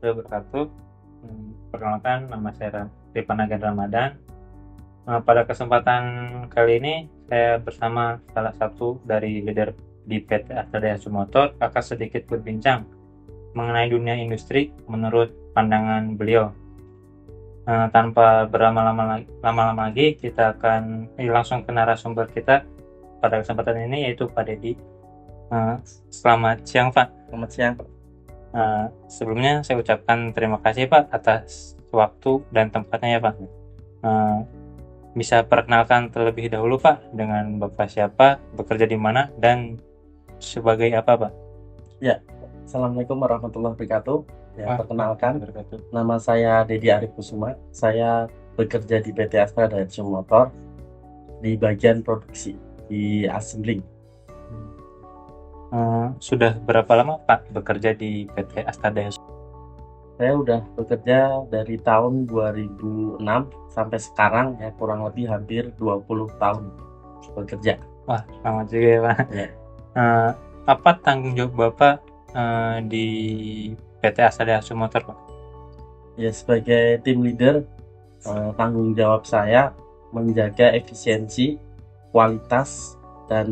warahmatullahi wabarakatuh. Perkenalkan, nama saya Ripanagan Ramadan. Pada kesempatan kali ini, saya bersama salah satu dari leader di PT Astra Daihatsu Motor akan sedikit berbincang mengenai dunia industri menurut pandangan beliau. Tanpa berlama-lama lagi, kita akan langsung ke narasumber kita pada kesempatan ini, yaitu Pak Dedi. Selamat siang, Pak. Selamat siang. Sebelumnya saya ucapkan terima kasih Pak atas waktu dan tempatnya ya Pak. Bisa perkenalkan terlebih dahulu Pak dengan Bapak siapa, bekerja di mana, dan sebagai apa Pak? Ya, Assalamualaikum warahmatullahi wabarakatuh. Perkenalkan, Wabarakatuh. nama saya Dedi Arif Kusuma. Saya bekerja di PT Astra Daihatsu Motor di bagian produksi, di assembling. Sudah berapa lama Pak bekerja di PT Astra Daihatsu? Saya udah bekerja dari tahun 2006 sampai sekarang, ya kurang lebih hampir 20 tahun bekerja. Wah, lama juga ya Pak. Ya. Apa tanggung jawab Bapak di PT Astra Daihatsu Motor Pak? Ya, sebagai tim leader, tanggung jawab saya menjaga efisiensi, kualitas, dan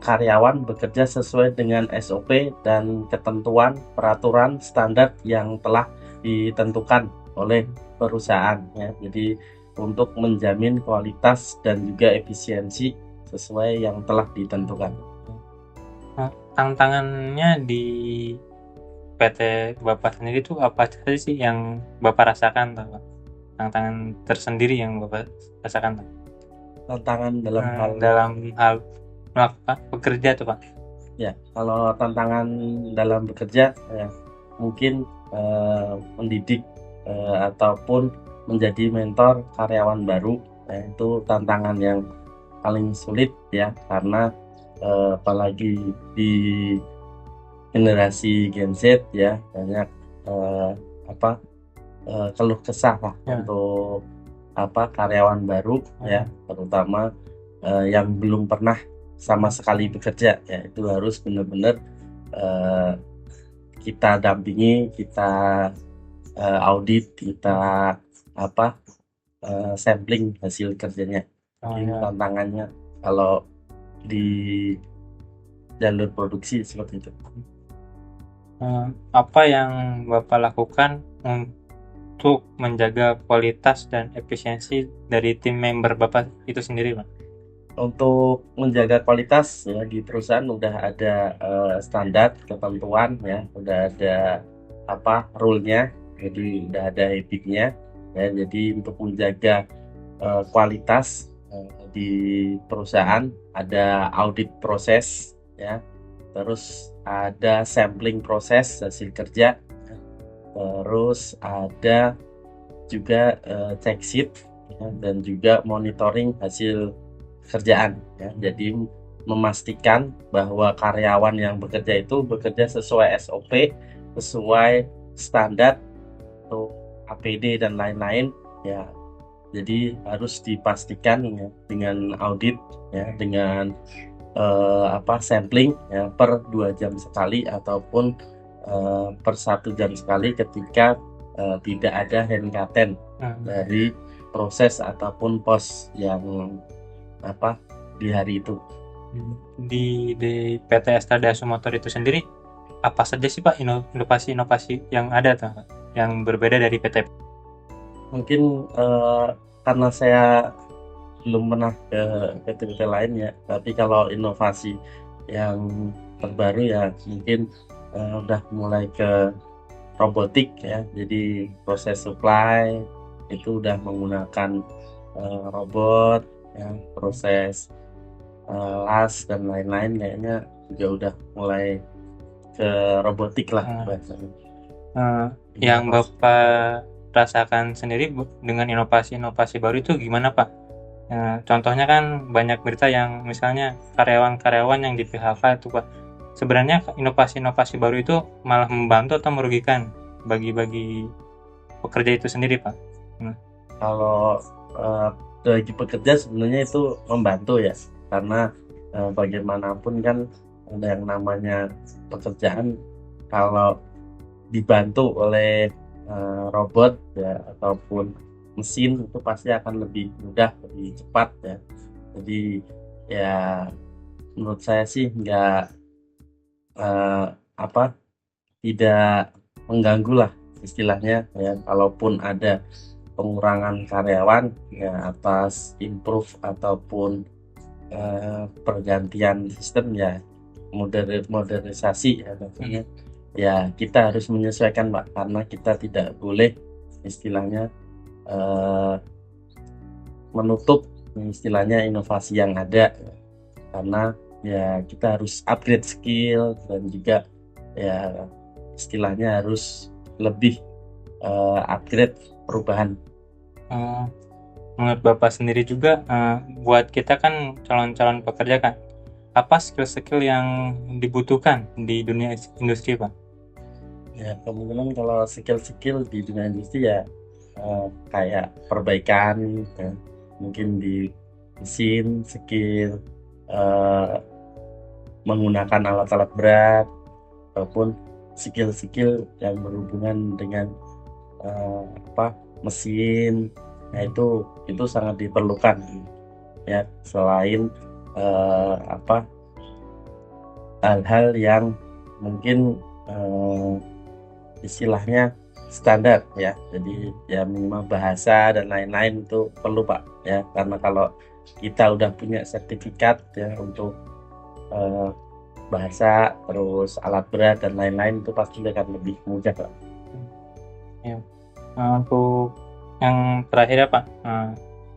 karyawan bekerja sesuai dengan SOP dan ketentuan peraturan standar yang telah ditentukan oleh perusahaan, ya. Jadi untuk menjamin kualitas dan juga efisiensi sesuai yang telah ditentukan. Tantangannya di PT Bapak sendiri itu apa saja sih yang Bapak rasakan Pak? Tantangan tersendiri yang Bapak rasakan Pak? Tantangan dalam hal melakukan bekerja tuh Pak? Ya, kalau tantangan dalam bekerja, ya, mungkin mendidik ataupun menjadi mentor karyawan baru, ya, itu tantangan yang paling sulit ya, karena apalagi di generasi Gen Z ya, banyak keluh kesah lah Ya. untuk karyawan baru ya, terutama yang belum pernah sama sekali bekerja, ya itu harus benar-benar kita dampingi, kita audit, kita sampling hasil kerjanya. Tantangannya kalau di jalur produksi seperti itu. Apa yang Bapak lakukan untuk menjaga kualitas dan efisiensi dari tim member Bapak itu sendiri Pak? Untuk menjaga kualitas ya, di perusahaan udah ada standar ketentuan ya, udah ada rule-nya, jadi udah ada etiknya ya. Jadi untuk menjaga kualitas di perusahaan ada audit proses ya, terus ada sampling proses hasil kerja, terus ada juga check sheet ya, dan juga monitoring hasil kerjaan ya. Jadi memastikan bahwa karyawan yang bekerja itu bekerja sesuai SOP, sesuai standar untuk APD dan lain-lain ya. Jadi harus dipastikan ya, dengan audit ya, dengan sampling ya, per 2 jam sekali ataupun per 1 jam sekali ketika tidak ada handcutten dari proses ataupun pos yang di hari itu. Di PT Astra Daihatsu Motor itu sendiri apa saja sih Pak inovasi-inovasi yang ada tuh, yang berbeda dari PT? Mungkin karena saya belum pernah ke PT-PT lain ya, tapi kalau inovasi yang terbaru ya mungkin udah mulai ke robotik ya. Jadi proses supply itu udah menggunakan robot ya, proses las dan lain-lain kayaknya juga udah mulai ke robotik lah bahasanya. Yang Bapak rasakan sendiri dengan inovasi-inovasi baru itu gimana Pak? Contohnya kan banyak berita yang misalnya karyawan-karyawan yang di PHK itu Pak. Sebenarnya inovasi-inovasi baru itu malah membantu atau merugikan bagi pekerja itu sendiri Pak? Kalau bagi pekerja sebenarnya itu membantu ya, karena bagaimanapun kan ada yang namanya pekerjaan, kalau dibantu oleh robot ya ataupun mesin, itu pasti akan lebih mudah, lebih cepat ya. Jadi ya menurut saya sih nggak eh, apa tidak mengganggu lah istilahnya ya, kalaupun ada pengurangan karyawan ya atas improve ataupun pergantian sistem ya, modernisasi ya maksudnya. Ya kita harus menyesuaikan Pak, karena kita tidak boleh istilahnya eh, menutup istilahnya inovasi yang ada, karena ya kita harus upgrade skill dan juga ya istilahnya harus lebih upgrade perubahan. Eh, Menurut Bapak sendiri juga, buat kita kan calon-calon pekerja kan, apa skill-skill yang dibutuhkan di dunia industri, Pak? Ya kemungkinan kalau skill-skill di dunia industri ya kayak perbaikan ya, mungkin di mesin, skill eh, menggunakan alat-alat berat ataupun skill-skill yang berhubungan dengan apa mesin. Nah itu sangat diperlukan ya, selain apa hal-hal yang mungkin istilahnya standar ya, jadi ya minimal bahasa dan lain-lain itu perlu Pak ya, karena kalau kita udah punya sertifikat ya untuk eh, bahasa terus alat berat dan lain-lain, itu pasti akan lebih mudah Pak. Ya. Untuk yang terakhir ya Pak,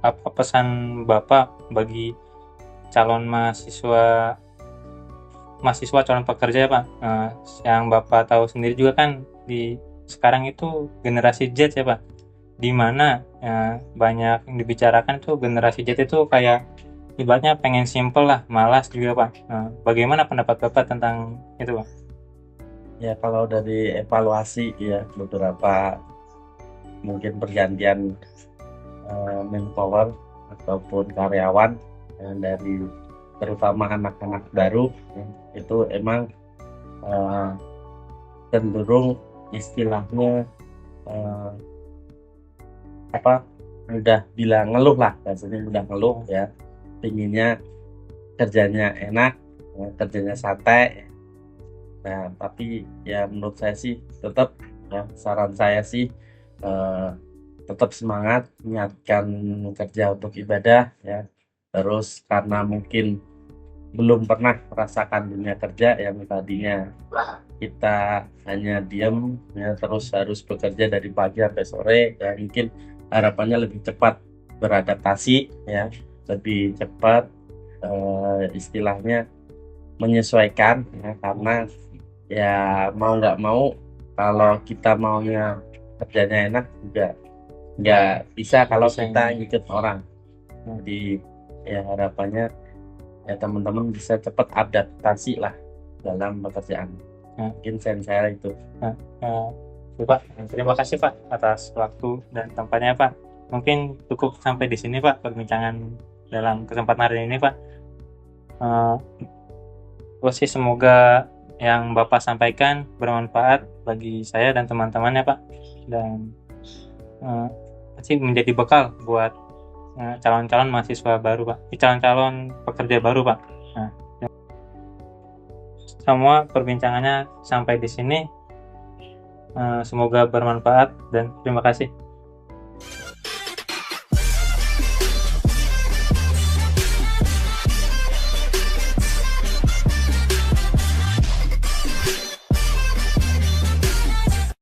apa pesan Bapak bagi calon mahasiswa calon pekerja ya Pak? Yang Bapak tahu sendiri juga kan di sekarang itu generasi Z ya Pak, di mana banyak yang dibicarakan tuh generasi Z itu kayak ibaratnya pengen simple lah, malas juga Pak. Bagaimana pendapat Bapak tentang itu Pak? Ya kalau dari evaluasi ya beberapa mungkin pergantian manpower ataupun karyawan dari terutama anak-anak baru ya, itu emang eh, cenderung istilahnya eh, apa udah bilang ngeluh lah, biasanya udah ngeluh ya, pinginnya kerjanya enak ya, kerjanya santai. Nah tapi ya menurut saya sih tetap ya, saran saya sih eh, tetap semangat, niatkan kerja untuk ibadah ya, terus karena mungkin belum pernah merasakan dunia kerja yang tadinya kita hanya diam ya, terus harus bekerja dari pagi sampai sore ya, mungkin harapannya lebih cepat beradaptasi ya, lebih cepat istilahnya menyesuaikan ya, karena ya mau nggak mau kalau kita maunya kerjanya enak juga nggak bisa kalau Bisa kita ini. ngikut orang. Jadi ya harapannya ya teman-teman bisa cepat adaptasi lah dalam pekerjaan. Nah, Mungkin saya itu. Nah, Pak, terima kasih Pak atas waktu dan tempatnya Pak. Mungkin cukup sampai di sini Pak perbincangan dalam kesempatan hari ini Pak. Eh, Terus sih semoga yang Bapak sampaikan bermanfaat bagi saya dan teman-temannya Pak, dan pasti menjadi bekal buat calon-calon mahasiswa baru Pak, calon-calon pekerja baru Pak. Nah, semua perbincangannya sampai di sini. Semoga bermanfaat dan terima kasih.